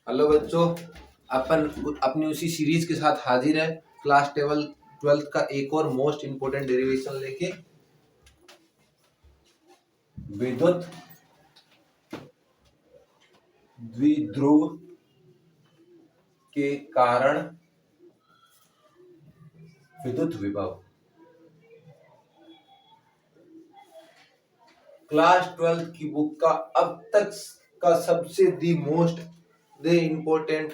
Hello बच्चों, अपन अपनी उसी सीरीज के साथ हाजिर है। क्लास 12th का एक और मोस्ट इंपोर्टेंट डेरिवेशन लेके, विद्युत द्विध्रुव के कारण विद्युत विभव। क्लास 12th की बुक का अब तक का सबसे दी मोस्ट इंपोर्टेंट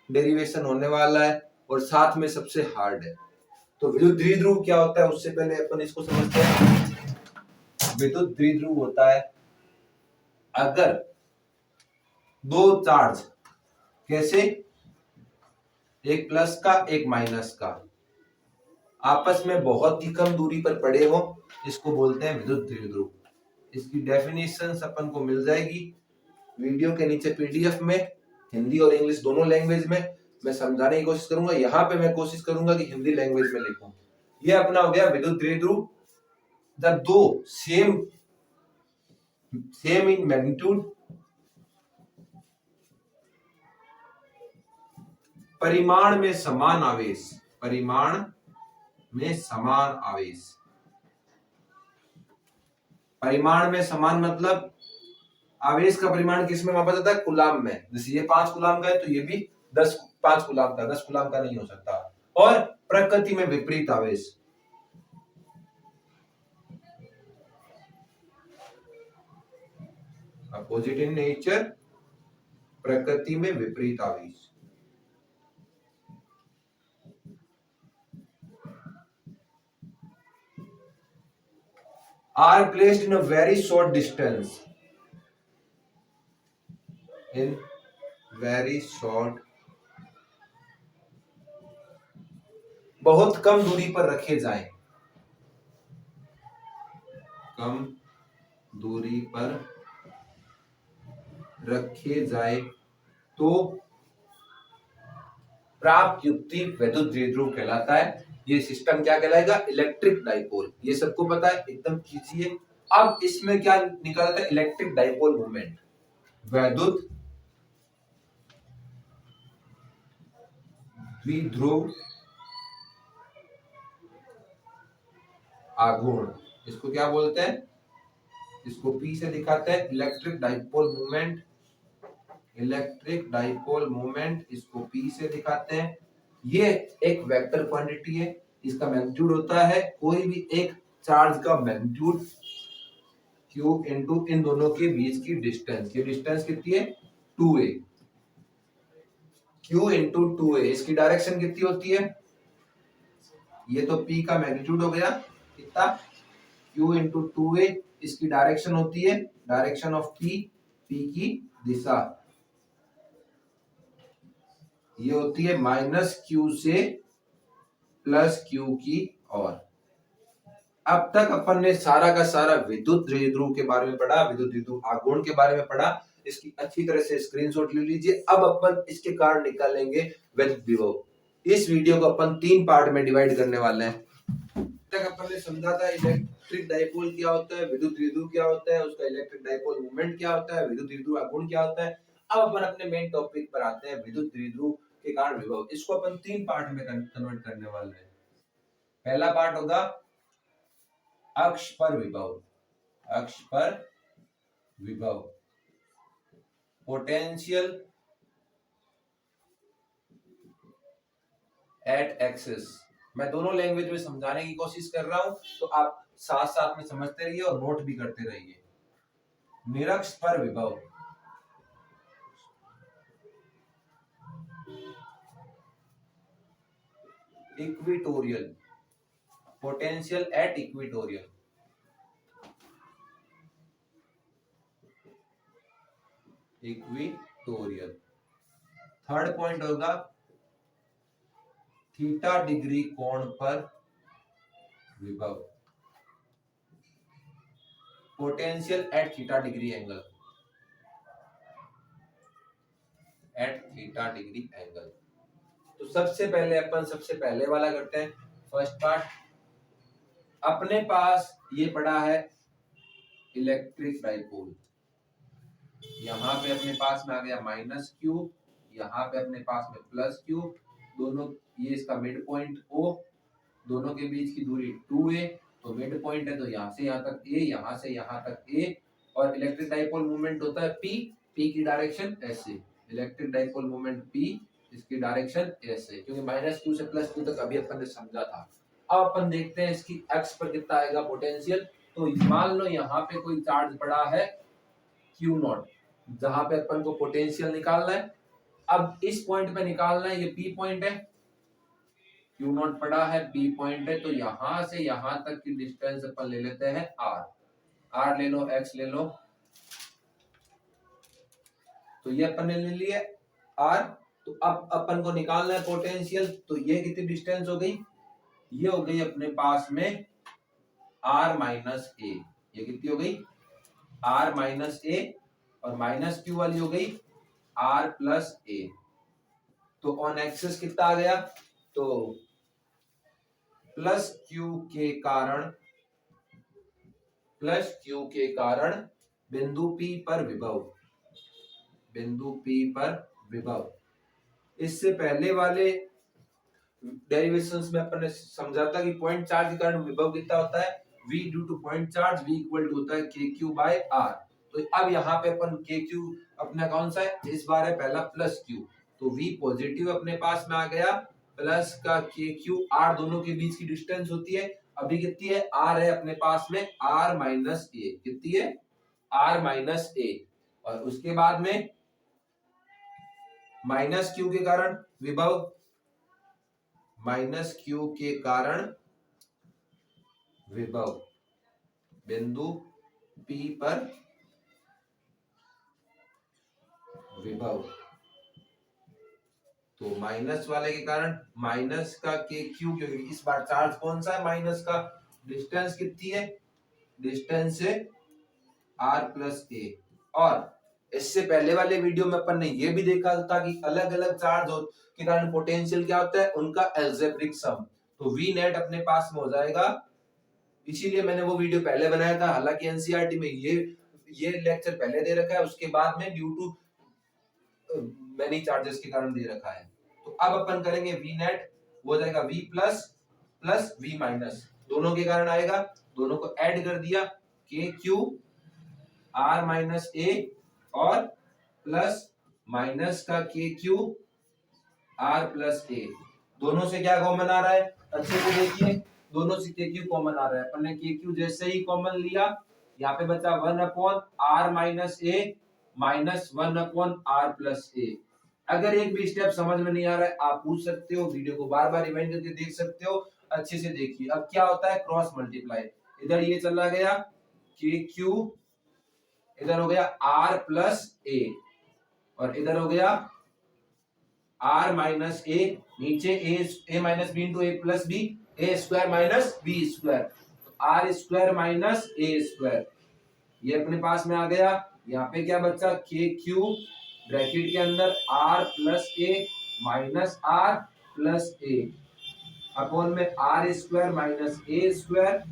डेरिवेशन होने वाला है और साथ में सबसे हार्ड है। तो विद्युत द्विध्रुव क्या होता है उससे पहले अपन इसको समझते हैं। विद्युत द्विध्रुव होता है अगर दो चार्ज, कैसे, एक प्लस का एक माइनस का, आपस में बहुत ही कम दूरी पर पड़े हो, इसको बोलते हैं विद्युत द्विध्रुव। इसकी डेफिनेशन अपन को मिल जाएगी वीडियो के नीचे पीडीएफ में, हिंदी और इंग्लिश दोनों लैंग्वेज में। मैं समझाने की कोशिश करूंगा, यहाँ पे मैं कोशिश करूंगा कि हिंदी लैंग्वेज में लिखूं। ये अपना हो गया विद्युत द्विध्रुव। जब दो सेम इन मैग्नीट्यूड, परिमाण में समान आवेश, परिमाण में समान आवेश, परिमाण में समान मतलब आवेश का परिमाण किस में मापा जाता है? कूलाम में। जैसे ये 5 कूलाम का है तो ये भी 5 कूलाम का, 10 कूलाम का नहीं हो सकता। और प्रकृति में विपरीत आवेश, अपोजिट इन नेचर, प्रकृति में विपरीत आवेश। are placed in a very short distance, in very short, बहुत कम दूरी पर रखे जाएं, कम दूरी पर रखे जाए तो प्राप्त युक्ति विद्युत द्विध्रुव कहलाता है। ये सिस्टम क्या कहलाएगा? Electric dipole. ये सबको पता है, एकदम कीजिए। अब इसमें क्या निकलता है? इलेक्ट्रिक डाइपोल मोमेंट, विद्युत द्विध्रुव आघूर्ण। इसको क्या बोलते हैं? इसको P से दिखाते हैं, electric dipole moment, electric dipole moment, इसको P से दिखाते हैं। ये एक वेक्टर क्वांटिटी है, इसका मैग्नीट्यूड होता है कोई भी एक चार्ज का मैग्नीट्यूड Q इनटू इन दोनों के बीच की डिस्टेंस। ये डिस्टेंस कितनी है? 2a, Q into 2a। इसकी डायरेक्शन कितनी होती है? ये तो P का मैग्नीट्यूड हो गया, कितना? Q into 2a। इसकी डायरेक्शन होती है, डायरेक्शन ऑफ P, P की दिशा, ये होती है -Q से +Q की ओर। अब तक अपन ने सारा का सारा विद्युत द्विध्रुव के बारे में पढ़ा, विद्युत द्विध्रुव आघूर्ण के बारे में पढ़ा। इसकी अच्छी तरह से स्क्रीनशॉट ले लीजिए। अब अपन इसके कारण निकालेंगे विद्युत विभव। इस वीडियो को अपन 3 पार्ट में डिवाइड करने वाले हैं। तक अपन ने समझा था इलेक्ट्रिक डाइपोल क्या होता है, विद्युत द्विध्रुव क्या होता है, उसका इलेक्ट्रिक डाइपोल मोमेंट क्या होता है, विद्युत द्विध्रुव आघूर्ण क्या होता है। अब अपन अपने मेन टॉपिक पर आते हैं, विद्युत द्विध्रुव के कारण विभव। इसको अपन 3 पार्ट में कन्वर्ट करने वाले हैं। पहला पार्ट होगा अक्ष पर विभव, अक्ष पर विभव, पोटेंशियल एट एक्सिस। मैं दोनों लैंग्वेज में समझाने की कोशिश कर रहा हूं, तो आप साथ साथ में समझते रहिए और नोट भी करते रहिए। निरक्ष पर विभव, equatorial, potential at equatorial, equatorial. Third point होगा थीटा डिग्री कोण पर विभव, potential at theta degree angle, at theta degree angle. तो सबसे पहले वाला करते हैं, फर्स्ट पार्ट। अपने पास ये पड़ा है इलेक्ट्रिक डाइपोल, यहां पे अपने पास में आ गया -Q, यहाँ पे अपने पास में प्लस क्यू, दोनों ये इसका मिड पॉइंट ओ, दोनों के बीच की दूरी 2a, तो मिड पॉइंट है तो यहाँ से यहाँ तक a, यहाँ से यहाँ तक a, और इलेक्ट्रिक डाइपोल मूवमेंट होता है p, p की डायरेक्शन ऐसे, इलेक्ट्रिक डाइपोल मूवमेंट p, इसकी डायरेक्शन ऐसे, क्योंकि माइनस क्यू से प्लस क्यू तक अभी अपन ने समझा था। अब अपन देखते हैं इसकी एक्स पर कितना आएगा पोटेंशियल। तो मान लो यहाँ पे कोई चार्ज पड़ा है क्यू नॉट, जहां पे अपन को पोटेंशियल निकालना है। अब इस पॉइंट पे निकालना है, ये पी पॉइंट है, क्यू नॉट पड़ा है, पी पॉइंट है, तो यहां से यहां तक की डिस्टेंस अपन ले लेते हैं आर, आर ले लो, एक्स ले लो, तो ये अपन ने ले लिया आर। तो अब अपन को निकालना है पोटेंशियल, तो ये कितनी डिस्टेंस हो गई, ये हो गई अपने पास में आर माइनस ए, ये कितनी हो गई आर माइनस ए, और माइनस क्यू वाली हो गई आर प्लस ए। तो ऑन एक्सिस कितना आ गया, तो प्लस क्यू के कारण बिंदु P पर विभव, बिंदु P पर विभव। इससे पहले वाले डेरिवेशंस में अपन ने समझा था कि पॉइंट चार्ज के कारण विभव कितना होता है, V due to point charge, V equal to होता है KQ बाय R। तो अब यहाँ पे अपन KQ अपना कौन सा है, इस बार है पहला प्लस Q, तो V पॉजिटिव अपने पास में आ गया, प्लस का KQ, R दोनों के बीच की डिस्टेंस होती है, अभी कितनी है, R है अपने पास में R माइनस ए, कितनी है R माइनस ए, और उसके बाद में माइनस Q के कारण विभव, माइनस Q के कारण विभव बिंदु P पर विभव, तो माइनस वाले के कारण माइनस का KQ, क्योंकि इस बार चार्ज कौन सा है माइनस का, डिस्टेंस कितनी है, डिस्टेंस है R प्लस ए। और इससे पहले वाले वीडियो में अपन ने ये भी देखा था कि अलग अलग चार्ज के कारण पोटेंशियल क्या होता है, उनका एल्जेब्रिक सम, तो V नेट अपने पास में हो जाएगा। इसीलिए मैंने वो वीडियो पहले बनाया था, हालांकि एनसीईआरटी में ये लेक्चर पहले दे रखा है, उसके बाद में ड्यू टू मैनी चार्जेस के कारण दे रखा है। तो अब अपन करेंगे V नेट, वो जाएगा V plus plus V minus, दोनों के कारण आएगा, दोनों को ऐड कर दिया, KQ R माइनस ए, और प्लस माइनस का KQ R प्लस ए, दोनों से क्या कॉमन आ रहा है, अच्छे से देखिए, दोनों से KQ कॉमन आ रहा है, अपन ने KQ जैसे ही कॉमन लिया, यहाँ पे बचा 1 अपॉन R माइनस ए माइनस 1 अपॉन R प्लस ए। अगर एक भी स्टेप समझ में नहीं आ रहा है, आप पूछ सकते हो, वीडियो को बार बार रिवाइंड करके देख सकते हो, अच्छे से देखिए। अब क्या होता है, क्रॉस मल्टीप्लाई, इधर ये चला गया KQ, इधर हो गया R प्लस ए, और इधर हो गया R माइनस ए, नीचे A minus B into A plus B, A square minus B square, R square minus A square, ये अपने पास में आ गया। यहाँ पे क्या बचा, KQ ब्रैकेट के अंदर R plus A minus R plus A, upon में R square minus A square,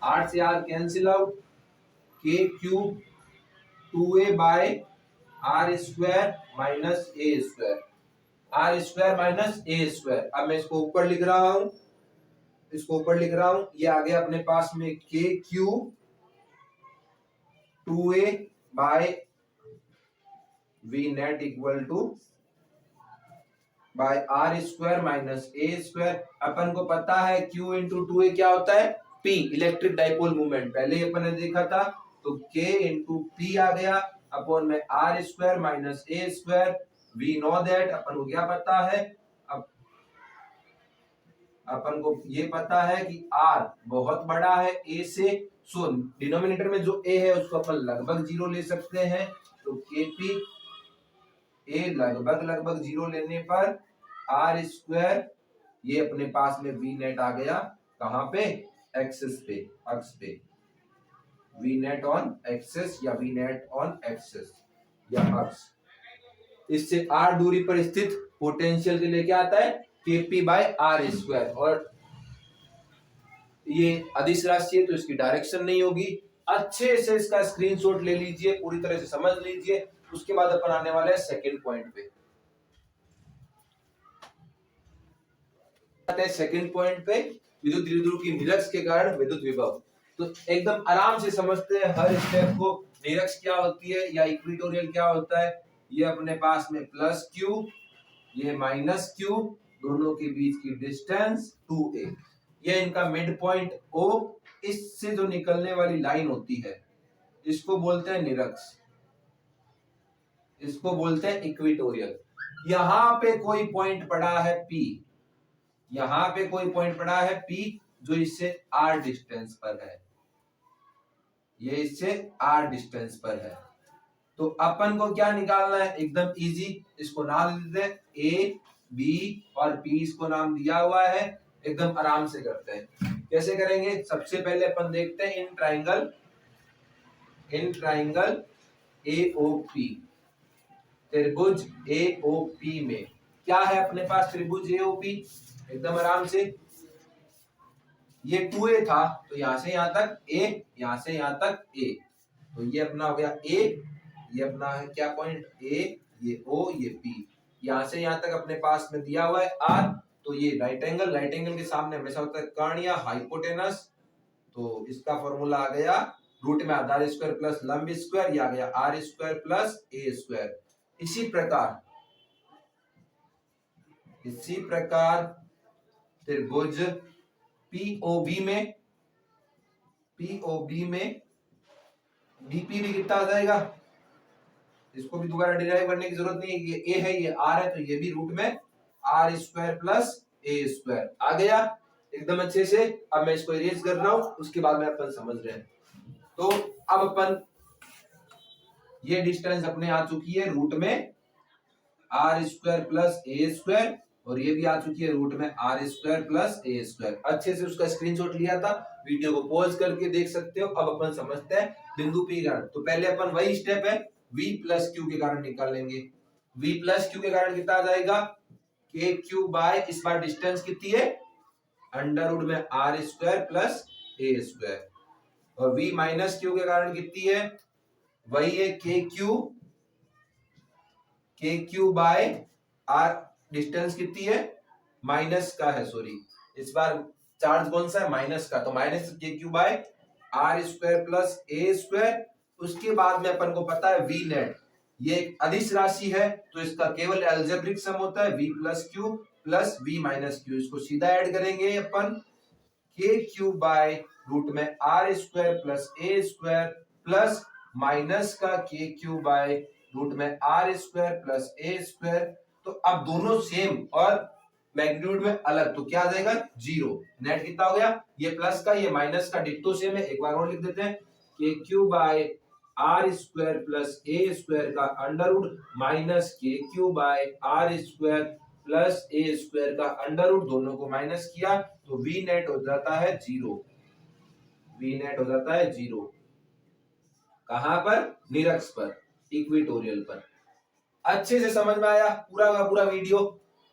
R से R cancel out, KQ 2a by R square minus A square, R square minus A square. अब मैं इसको ऊपर लिख रहा हूं, इसको ऊपर लिख रहा हूं, ये आ गया अपने पास में KQ 2a by V net equal to by R square minus A square. अपन को पता है Q इंटू 2a क्या होता है, P, इलेक्ट्रिक डाइपोल मूवमेंट, पहले ही अपन ने देखा था, तो K इंटू P आ गया, अपॉन में R square minus A square. We know that, अपन को क्या पता है, अब अपन को ये पता है कि R बहुत बड़ा है A से, सो डिनोमिनेटर में जो A है उसको अपन लगभग 0 ले सकते हैं, तो KP A लगभग 0 लेने पर R स्क्वायर, ये अपने पास में V नेट आ गया, कहां पे, एक्सिस पे, अक्ष पे, V नेट ऑन एक्सिस या V नेट ऑन एक्सिस या अक्ष। इससे R दूरी पर स्थित पोटेंशियल के लिए क्या आता है, KP बाय R स्क्वायर, और ये अदिश राशि है तो इसकी डायरेक्शन नहीं होगी। अच्छे से इसका स्क्रीनशॉट ले लीजिए, पूरी तरह से समझ लीजिए, उसके बाद अपन आने वाले हैं सेकंड पॉइंट पे। सेकंड पॉइंट पे विद्युत द्विध्रुव की निरक्ष के कारण विद्युत विभव। तो एकदम आराम से समझते हैं हर स्टेप को। निरक्ष क्या होती है या इक्वेटोरियल क्या होता है। ये अपने पास में प्लस क्यू, ये माइनस क्यू, दोनों के बीच की डिस्टेंस 2a, ये इनका मिड पॉइंट O, इससे जो निकलने वाली लाइन होती है इसको बोलते हैं निरक्ष, इसको बोलते हैं इक्वेटोरियल। यहां पे कोई पॉइंट पड़ा है P, यहां पे कोई पॉइंट पड़ा है P जो इससे r डिस्टेंस पर है, ये इससे r डिस्टेंस पर है। तो अपन को क्या निकालना है, एकदम इजी, इसको नाम दे देते हैं A, B और P, इसको नाम दिया हुआ है। एकदम आराम से करते हैं। कैसे करेंगे, सबसे पहले अपन देखते हैं इन ट्राइंगल AOP, त्रिभुज AOP में क्या है अपने पास त्रिभुज AOP। एकदम आराम से, ये 2a था तो यहां से यहां तक A, यहां से यहां तक A, तो ये अपना हो गया A, ये अपना है क्या पॉइंट A, ये O, ये P, यहां से यहां तक अपने पास में दिया हुआ है R। तो ये राइट एंगल के सामने हमेशा होता है कर्ण या हाइपोटेनस। तो इसका फॉर्मूला आ गया रूट में आधार स्क्वायर प्लस लंब स्क्वायर, ये आ गया R square plus A square. इसी प्रकार त्रिभुज POB में BP भी कितना आ जाएगा, इसको भी दोबारा डिराइव करने की जरूरत नहीं है, ये A है ये R है, तो ये भी रूट में R square plus A square आ गया एकदम अच्छे से। अब मैं इसको इरेज कर रहा हूं, उसके बाद में अपन समझ रहे हैं। तो अब अपन ये डिस्टेंस अपने आ चुकी है रूट में R square plus A square, और ये भी आ चुकी है रूट में R square plus A square. अच्छे से उसका स्क्रीनशॉट लिया था, वीडियो को पॉज करके देख सकते हो। अब अपन समझते हैं बिंदु P कारण। तो पहले अपन वही स्टेप है V प्लस Q के कारण निकालेंगे। V प्लस Q के कारण कितना आ जाएगा, KQ बाय, इस बार डिस्टेंस कितनी है अंडर रूट में R square plus A square, और V माइनस Q के कारण कितनी है, वही है KQ बाय R, डिस्टेंस कितनी है माइनस का है, सॉरी इस बार चार्ज कौन सा है माइनस का, तो minus KQ by R square plus A square. उसके बाद में अपन को पता है V नेट, ये एक अदिश राशि है तो इसका केवल अलजेब्रिक सम होता है V plus Q plus V minus Q। इसको सीधा ऐड करेंगे अपन KQ बाय रूट में R square plus A square plus minus का KQ बाय रूट में R square plus A square. तो अब दोनों सेम और मैग्नीट्यूड में अलग, तो क्या आ जाएगा जीरो। नेट कितना हो गया, ये प्लस का ये माइनस का डिट्टो सेम है, एक बार और लिख देते हैं KQ by R square plus A square का under root minus KQ by R square plus A square का अंडर रूट, दोनों को माइनस किया तो V नेट हो जाता है जीरो। V नेट हो जाता है जीरो, कहां पर, निरक्ष पर, इक्वेटोरियल पर। अच्छे से समझ में आया पूरा का पूरा वीडियो।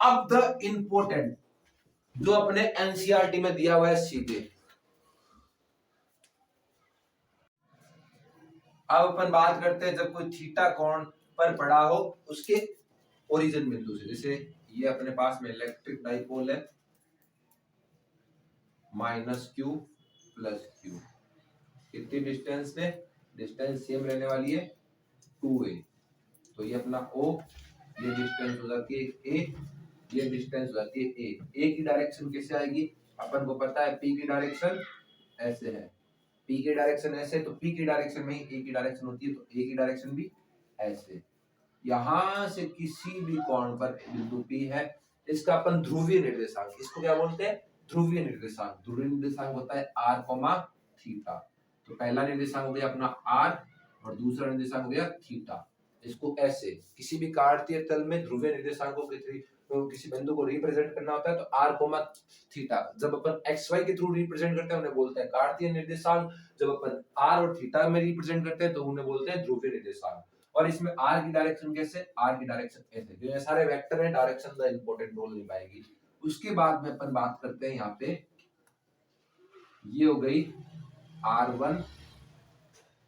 अब द इंपोर्टेंट जो अपने एनसीईआरटी में दिया हुआ है सीधे, अब अपन बात करते हैं जब कोई थीटा कोण पर पड़ा हो उसके ओरिजिन बिंदु से। जैसे ये अपने पास में इलेक्ट्रिक डाइपोल है, माइनस Q प्लस Q, कितनी डिस्टेंस पे, डिस्टेंस सेम रहने वाली है 2a। तो ये अपना O, ये डिस्टेंस हो जाती है A, ये डिस्टेंस हो जाती है A की डायरेक्शन कैसे आएगी, अपन को पता है P की डायरेक्शन ऐसे है, P की डायरेक्शन ऐसे, तो P की डायरेक्शन में ही A की डायरेक्शन होती है, तो A की डायरेक्शन भी ऐसे। यहां से किसी भी कोण पर बिंदु P है, इसका अपन ध्रुवीय निर्देशांक, इसको क्या बोलते हैं ध्रुवीय निर्देशांक। ध्रुवीय निर्देशांक होता है r, थीटा। तो पहला निर्देशांक हो गया अपना r और दूसरा निर्देशांक हो गया थीटा। इसको ऐसे किसी भी कार्तीय तल में ध्रुवीय निर्देशांकों के तो किसी बिंदु को रिप्रेजेंट करना होता है तो r, थीटा। जब अपन xy के थ्रू रिप्रेजेंट करते हैं उन्हें बोलते हैं कार्तीय निर्देशांक, जब अपन r और थीटा में रिप्रेजेंट करते हैं तो उन्हें बोलते हैं ध्रुवीय निर्देशांक। और इसमें r की डायरेक्शन कैसे, r की डायरेक्शन ऐसे, जो ये सारे वेक्टर हैं डायरेक्शन का इंपॉर्टेंट रोल निभाएगी। उसके बाद में अपन बात करते हैं यहाँ पे, ये हो गई r1,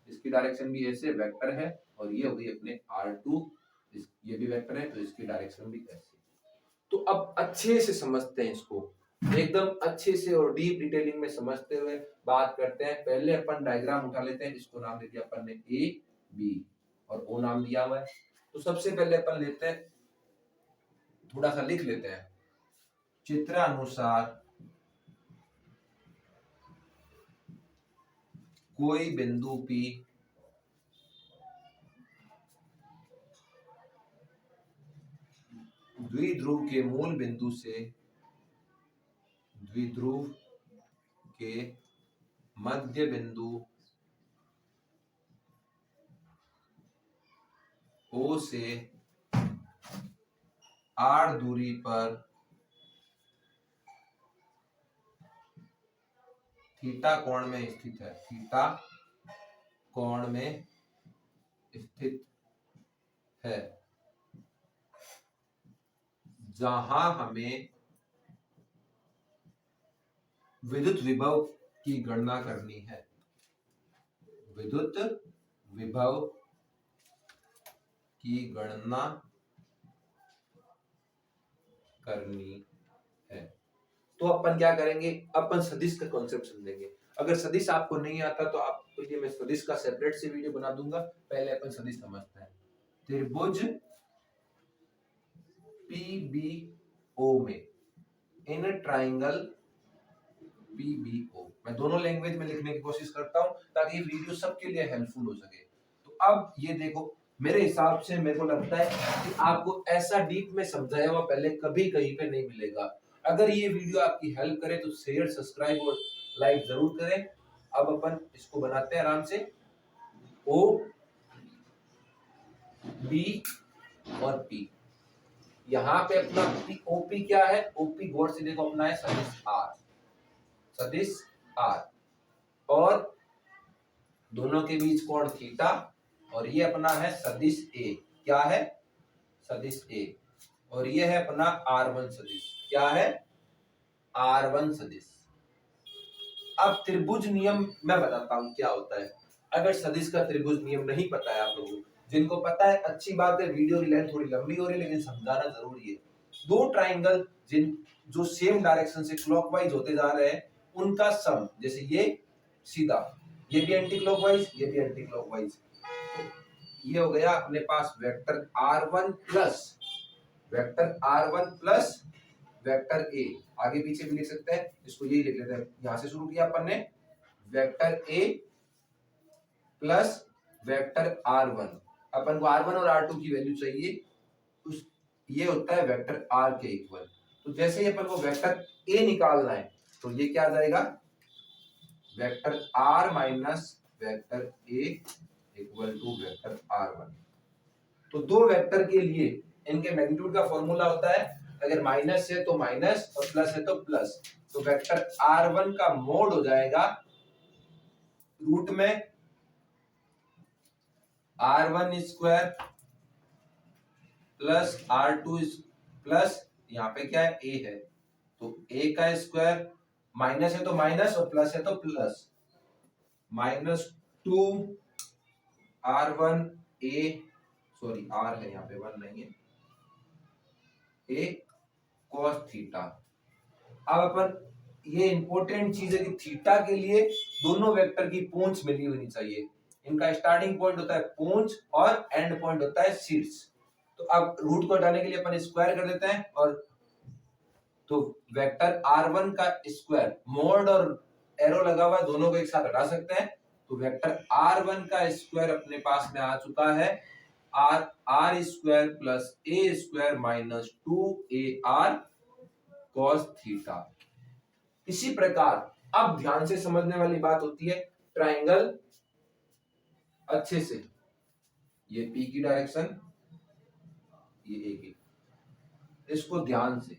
इसकी डायरेक्शन भी ऐसे वेक्टर है, और ये हो गई अपने R2, ये भी वेक्टर है तो इसकी डायरेक्शन भी ऐसे। तो अब अच्छे से समझते हैं इसको, एकदम अच्छे से और डीप डिटेलिंग में समझते हुए बात करते हैं। पहले अपन डायग्राम उठा लेते हैं, इसको नाम दे दिया अपन ने ए बी और ओ नाम दिया हुआ है। तो सबसे पहले अपन लेते हैं, थोड़ा सा लिख लेते हैं, चित्रानुसार कोई बिंदु P द्विध्रुव के मूल बिंदु से द्विध्रुव के मध्य बिंदु O से R दूरी पर थीटा कोण में स्थित है, थीटा कोण में स्थित है, जहां हमें विद्युत विभव की गणना करनी है, विद्युत विभव की गणना करनी है। तो अपन क्या करेंगे, अपन सदिश का कॉन्सेप्ट समझेंगे। अगर सदिश आपको नहीं आता तो आपके लिए मैं सदिश का सेपरेट से वीडियो बना दूंगा। पहले अपन सदिश समझते हैं। त्रिभुज PBO में, इन ट्राइंगल PBO, मैं दोनों लैंग्वेज में लिखने की कोशिश करता हूं ताकि ये वीडियो सबके लिए हेल्पफुल हो सके। तो अब ये देखो, मेरे हिसाब से मेरे को लगता है कि आपको ऐसा डीप में समझाया हुआ पहले कभी कहीं पे नहीं मिलेगा। अगर ये वीडियो आपकी हेल्प करे तो शेयर, सब्सक्राइब और लाइक जरूर करें। अब अपन इसको बनाते हैं आराम से। O B और P, यहाँ पे अपना OP क्या है, OP गौर से देखो अपना है सदिश R, सदिश R, और दोनों के बीच कोण थीटा, और ये अपना है सदिश A, क्या है सदिश A, और ये है अपना R1 सदिश, क्या है R1 सदिश। अब त्रिभुज नियम मैं बताता हूं क्या होता है। अगर सदिश का त्रिभुज नियम नहीं पता है आप लोगों को, जिनको पता है अच्छी बात है, वीडियो की लेंथ थोड़ी लंबी हो रही है लेकिन समझाना जरूरी है। दो ट्राइंगल जो सेम डायरेक्शन से क्लॉकवाइज होते जा रहे हैं, उनका सम, जैसे ये सीधा, ये भी एंटी क्लॉकवाइज, ये भी एंटी क्लॉकवाइज, ये हो गया अपने पास vector R1 plus vector R1 plus vector A। आगे पीछे भी लिख सकते हैं, इसको यही लिख लेते हैं। यहां से शुरू किया अपन ने, vector A plus vector R1, अपन को R1 और R2 की वैल्यू चाहिए, उस ये होता है वेक्टर R के इक्वल। तो जैसे ही अपन को वेक्टर A निकालना है तो ये क्या आ जाएगा, vector R minus vector A equal to vector R1। तो दो वेक्टर के लिए इनके मैग्नीट्यूड का फॉर्मूला होता है, अगर माइनस है तो माइनस और प्लस है तो प्लस। तो वेक्टर R1 का मोड हो जाएगा रूट में R1 square plus R2 plus, यहाँ पे क्या है A है तो A का स्क्वायर, माइनस है तो माइनस और प्लस है तो plus, minus 2 R1 A, sorry R है यहाँ पे 1 नहीं है, A cos थीटा। अब अपन, ये इंपॉर्टेंट चीज है कि थीटा के लिए दोनों वेक्टर की पूंछ मिली होनी चाहिए। इनका स्टार्टिंग पॉइंट होता है पूंछ और एंड पॉइंट होता है शीर्ष। तो अब रूट को हटाने के लिए अपन स्क्वायर कर देते हैं, और तो वेक्टर R1 का स्क्वायर, मोड और एरो लगा हुआ है, दोनों को एक साथ हटा सकते हैं। तो वेक्टर R1 का स्क्वायर अपने पास में आ चुका है R square plus A square minus 2AR cos theta. इसी प्रकार अब ध्यान से समझने वाली बात होती है, ट्राइंगल अच्छे से, ये P की डायरेक्शन, ये A की, इसको ध्यान से,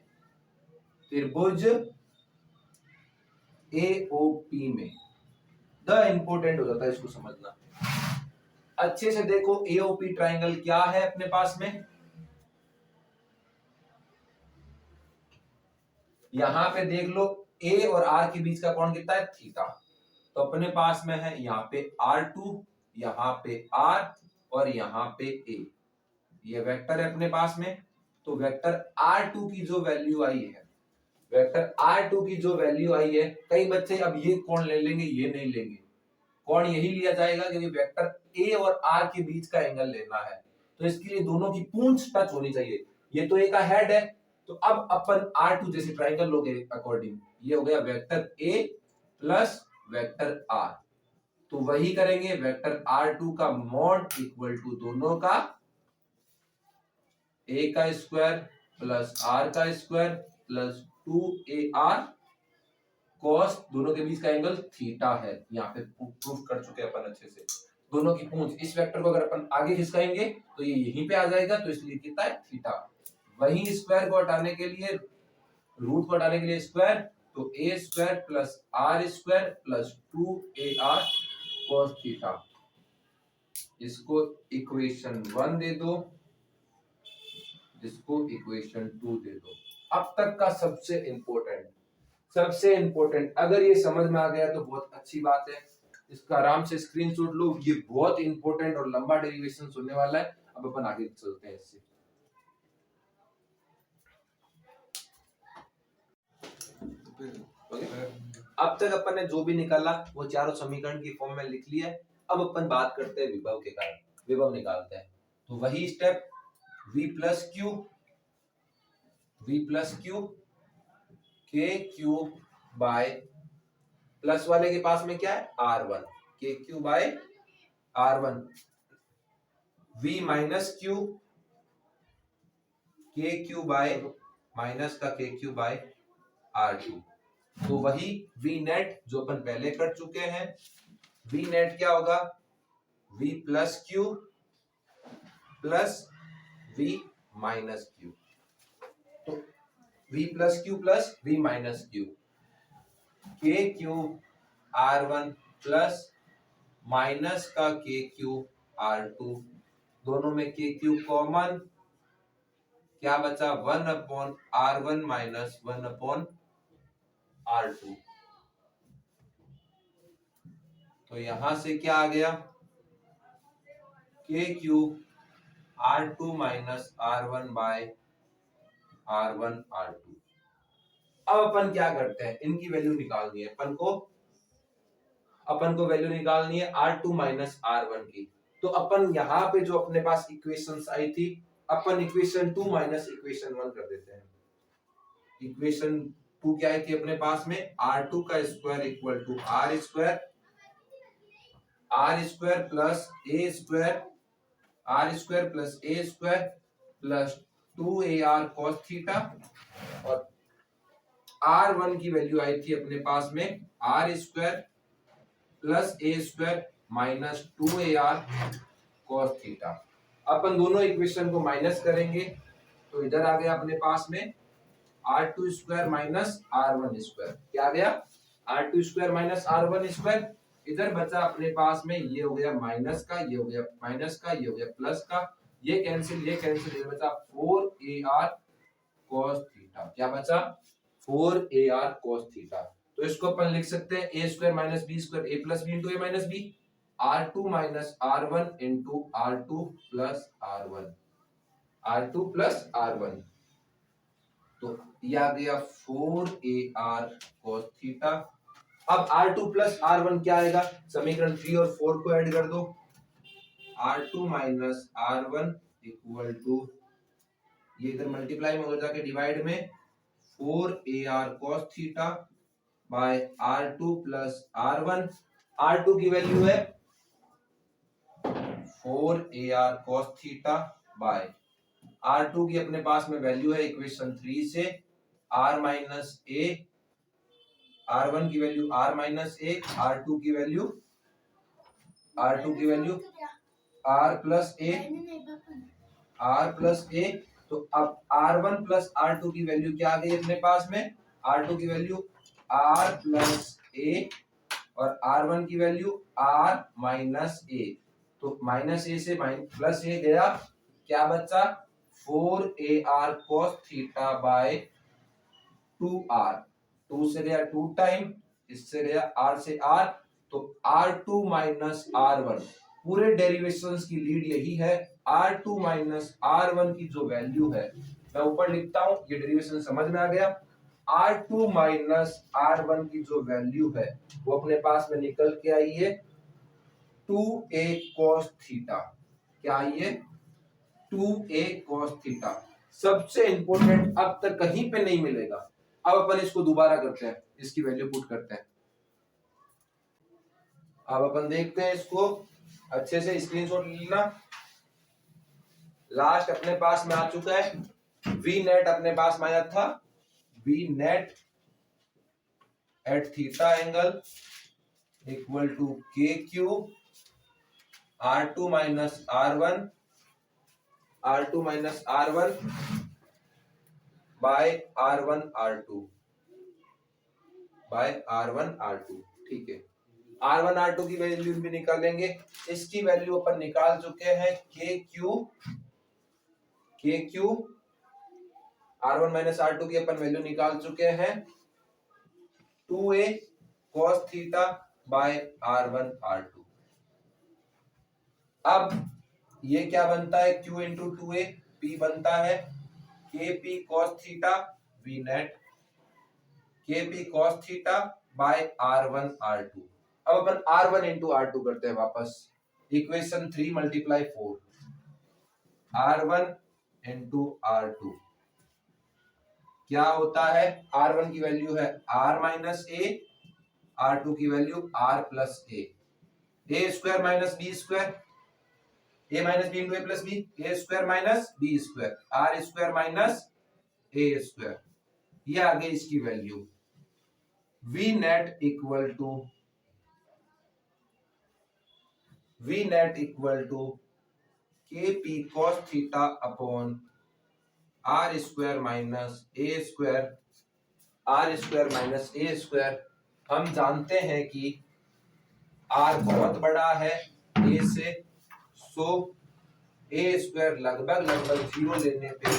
त्रिभुज AOP में द इंपोर्टेंट हो जाता है इसको समझना। अच्छे से देखो AOP ट्राइंगल क्या है अपने पास में, यहां पे देख लो A और R के बीच का कोण कितना है, थीटा। तो अपने पास में है यहाँ पे R2, यहाँ पे R, और यहाँ पे a, ये वेक्टर है अपने पास में। तो वेक्टर R2 की जो वैल्यू आई है, वेक्टर R2 की जो वैल्यू आई है, कई बच्चे अब ये कोण ले लेंगे, ये नहीं लेंगे, कोण यही लिया जाएगा क्योंकि वेक्टर A और R के बीच का एंगल लेना है, तो इसके लिए दोनों की पूंछ टच होनी चाहिए। ये तो A का हेड है, तो अब अपन R2 जैसे ट्राइंगल लोगे अकॉर्डिंग, ये हो गया vector A plus vector R, तो वही करेंगे, वेक्टर R2 का मॉड इक्वल टू दोनों का A का स्क्वायर प्लस R का स्क्वायर प्लस 2AR कॉस, दोनों के बीच का एंगल थीटा है, यहाँ पे प्रूफ कर चुके हैं अपन अच्छे से। दोनों की पूंछ, इस वेक्टर को अगर अपन आगे खिसकाएंगे तो ये यहीं पे आ जाएगा, तो इसलिए कितना है थीटा। वही स्क्वायर को हटाने के लिए, रूट को हटाने के लिए स्क्वायर, तो a square plus r square plus 2AR cos theta, इसको इक्वेशन 1 दे दो, इसको इक्वेशन 2 दे दो। अब तक का सबसे इंपॉर्टेंट, अगर ये समझ में आ गया तो बहुत अच्छी बात है, इसका आराम से स्क्रीनशॉट लो, ये बहुत इंपॉर्टेंट और लंबा डेरिवेशन होने वाला है। अब अपन आगे चलते हैं इससे। अब तक अपन ने जो भी निकाला वो चारों समीकरण की फॉर्म में लिख लिया है। अब अपन बात करते हैं विभव के कारण, विभव निकालते हैं। तो वही स्टेप, v प्लस क्यू के क्यूब बाय, प्लस वाले के पास में क्या है r1, के cube by r1, v minus Q के क्यूब बाय माइनस का के क्यूब बाय r2, तो वही v नेट जो अपन पहले कर चुके हैं। v नेट क्या होगा, v plus Q plus v minus Q, तो v plus v minus Q, के क्यूब r1 प्लस माइनस का के क्यूब r2, दोनों में के क्यूब कॉमन, क्या बचा 1/r1 माइनस 1/r2, तो यहां से क्या आ गया, के cube r2 minus r1 by r1 r2। अब अपन क्या करते हैं, इनकी वैल्यू निकालनी है अपन को वैल्यू निकालनी है r2 माइनस r1 की। तो अपन यहाँ पे जो अपने पास इक्वेशंस आई थी, अपन इक्वेशन 2 माइनस इक्वेशन 1 कर देते हैं। इक्वेशन 2 क्या आई थी अपने पास में, r2 का square equal to r square plus a square, r square plus a square plus 2AR cos theta, और r1 की वैल्यू आई थी अपने पास में r square plus a square minus 2AR cos थीटा। अपन दोनों इक्वेशन को माइनस करेंगे, तो इधर आ गया अपने पास में r2 square minus r1 square, क्या आ गया r2 square minus r1 square, इधर बचा अपने पास में ये हो गया माइनस का, ये हो गया माइनस का, ये हो गया प्लस का, ये कैंसिल, इधर बचा 4AR cos थीटा, क्या बचा 4AR cos थीटा। तो इसको अपन लिख सकते हैं a square minus b square, a plus b into a minus b, r2 minus r1 into r2 plus r1, तो ये आ गया 4AR cos थीटा। अब r2 प्लस r1 क्या आएगा, समीकरण 3 और 4 को ऐड कर दो, r2 minus r1 equal to, ये इधर मल्टीप्लाई में हो जाके डिवाइड में 4AR cos theta by r2 plus r1, r2 की वैल्यू है 4AR cos theta by r2 की अपने पास में वैल्यू है इक्वेशन 3 से r माइनस a, r1 की value r minus a, r2 की वैल्यू r प्लस a, तो अब r1 प्लस r2 की वैल्यू क्या आ गई अपने पास में, r2 की वैल्यू r प्लस a और r1 की वैल्यू r माइनस a, तो माइनस a से प्लस a गया, क्या बचा 4AR cos theta by 2r, 2 से गया 2 टाइम, इससे गया r से r, तो r2 माइनस r1, पूरे डेरिवेशंस की लीड यही है। R2 माइनस R1 की जो वैल्यू है, मैं ऊपर लिखता हूं, ये डेरिवेशन समझ में आ गया। R2 माइनस R1 की जो वैल्यू है वो अपने पास में निकल के आई है 2a cos थीटा। क्या आई है? 2a cos theta. सबसे इंपॉर्टेंट, अब तक कहीं पे नहीं मिलेगा। अब अपन इसको दोबारा करते हैं, इसकी वैल्यू पुट करते हैं। अब अपन देखते हैं इसको, अच्छे से स्क्रीनशॉट लेना। लास्ट अपने पास में आ चुका है, वी नेट अपने पास में आया था, V net at theta angle equal to K Q R2 minus R1, R2 minus R1 by R1 R2 by R1 R2। ठीक है, R1 R2 की वैल्यू भी निकालेंगे। इसकी वैल्यू अपन निकाल चुके हैं, के क्यू R1 माइनस R2 की अपन वैल्यू निकाल चुके हैं 2a cos theta by R1 R2। अब ये क्या बनता है, Q इंटू 2a, P बनता है KP cos theta V net, KP cos theta by R1 R2। अब अपन R1 इंटू R2 करते हैं वापस, equation 3 multiply 4, R1 into R2 क्या होता है, R1 की वैल्यू है R माइनस ए, R2 की value R plus A square minus B square, A minus B into A plus B, A square minus B square, R square minus A square. ये आ गई इसकी value. V net equal to K P cos theta upon R square minus A square, R square minus A square. हम जानते हैं कि are बहुत बड़ा है ए से, सो ए स्क्वायर लगभग 0 लेने पे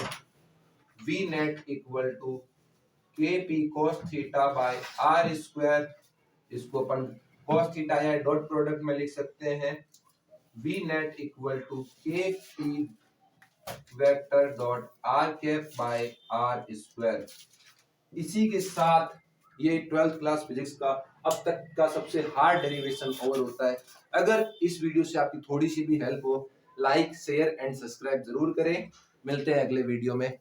V net equal to K P cos theta by R square, इसको अपन कॉस थीटा या डॉट प्रोडक्ट में लिख सकते हैं, V net equal to K P vector dot R cap by R square. इसी के साथ ये 12th क्लास फिजिक्स का अब तक का सबसे हार्ड डेरिवेशन ओवर होता है। अगर इस वीडियो से आपकी थोड़ी सी भी हेल्प हो, लाइक शेयर एंड सब्सक्राइब जरूर करें। मिलते हैं अगले वीडियो में।